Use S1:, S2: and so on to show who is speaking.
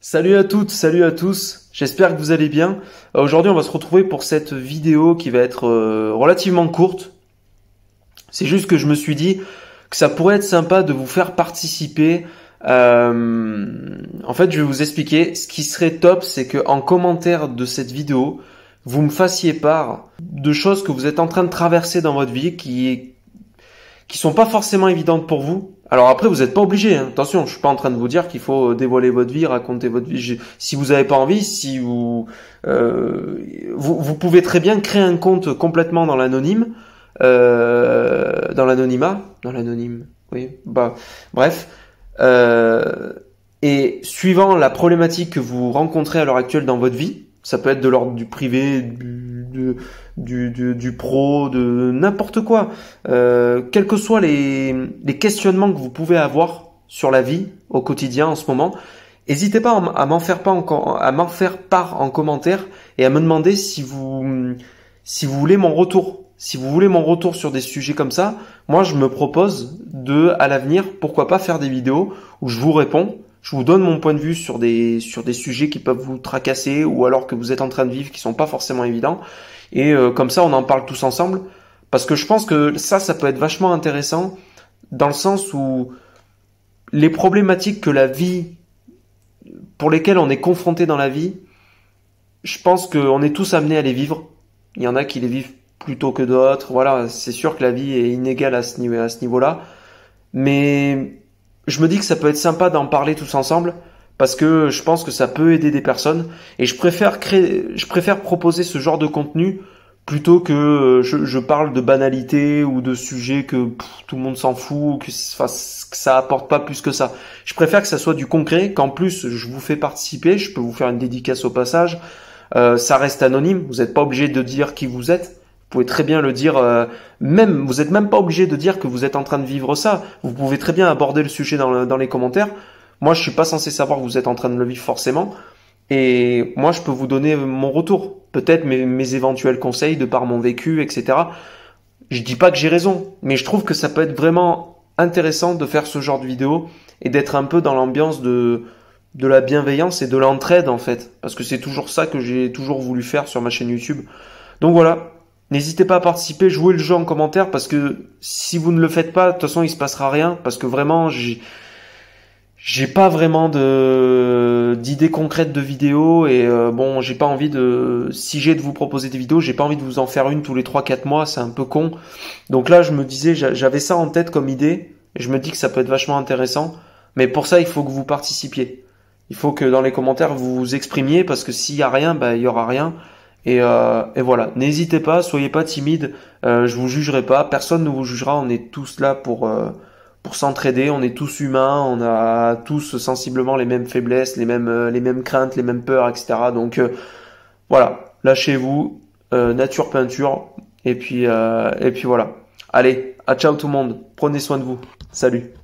S1: Salut à toutes, salut à tous, j'espère que vous allez bien. Aujourd'hui on va se retrouver pour cette vidéo qui va être relativement courte. C'est juste que je me suis dit que ça pourrait être sympa de vous faire participer. En fait je vais vous expliquer, ce qui serait top c'est que en commentaire de cette vidéo, vous me fassiez part de choses que vous êtes en train de traverser dans votre vie qui sont pas forcément évidentes pour vous. Alors après, vous n'êtes pas obligé, hein. Attention, je suis pas en train de vous dire qu'il faut dévoiler votre vie, raconter votre vie. Si vous n'avez pas envie, si vous pouvez très bien créer un compte complètement dans l'anonyme, dans l'anonyme. Oui, bah bref. Et suivant la problématique que vous rencontrez à l'heure actuelle dans votre vie, ça peut être de l'ordre du privé, du pro, de n'importe quoi. Quels que soient les questionnements que vous pouvez avoir sur la vie au quotidien en ce moment, n'hésitez pas à m'en faire part en commentaire et à me demander si vous voulez mon retour. Si vous voulez mon retour sur des sujets comme ça, moi je me propose à l'avenir, pourquoi pas faire des vidéos où je vous réponds. Je vous donne mon point de vue sur des sujets qui peuvent vous tracasser ou alors que vous êtes en train de vivre qui sont pas forcément évidents. Et comme ça, on en parle tous ensemble. Parce que je pense que ça peut être vachement intéressant dans le sens où les problématiques pour lesquelles on est confronté dans la vie, je pense qu'on est tous amenés à les vivre. Il y en a qui les vivent plus tôt que d'autres. Voilà, c'est sûr que la vie est inégale à ce niveau-là. Mais je me dis que ça peut être sympa d'en parler tous ensemble parce que je pense que ça peut aider des personnes et je préfère proposer ce genre de contenu plutôt que je parle de banalités ou de sujets que tout le monde s'en fout, que ça apporte pas plus que ça. Je préfère que ça soit du concret, qu'en plus je vous fais participer, je peux vous faire une dédicace au passage. Ça reste anonyme, vous n'êtes pas obligé de dire qui vous êtes. Vous pouvez très bien le dire, vous n'êtes même pas obligé de dire que vous êtes en train de vivre ça. Vous pouvez très bien aborder le sujet dans les commentaires. Moi, je suis pas censé savoir que vous êtes en train de le vivre forcément. Et moi, je peux vous donner mon retour. Peut-être mes éventuels conseils de par mon vécu, etc. Je dis pas que j'ai raison, mais je trouve que ça peut être vraiment intéressant de faire ce genre de vidéo et d'être un peu dans l'ambiance de la bienveillance et de l'entraide, en fait. Parce que c'est toujours ça que j'ai toujours voulu faire sur ma chaîne YouTube. Donc voilà. N'hésitez pas à participer, jouez le jeu en commentaire parce que si vous ne le faites pas, de toute façon il se passera rien parce que vraiment j'ai pas vraiment d'idées concrètes de vidéos et bon j'ai pas envie si j'ai de vous proposer des vidéos, j'ai pas envie de vous en faire une tous les 3-4 mois, c'est un peu con. Donc là je me disais, j'avais ça en tête comme idée et je me dis que ça peut être vachement intéressant, mais pour ça il faut que vous participiez. Il faut que dans les commentaires vous vous exprimiez parce que s'il y a rien, il y aura rien. Et voilà, n'hésitez pas, soyez pas timide, je vous jugerai pas, personne ne vous jugera, on est tous là pour s'entraider, on est tous humains, on a tous sensiblement les mêmes faiblesses, les mêmes craintes, les mêmes peurs, etc. Donc voilà, lâchez-vous, nature peinture, et puis voilà. Allez, à ciao tout le monde, prenez soin de vous, salut.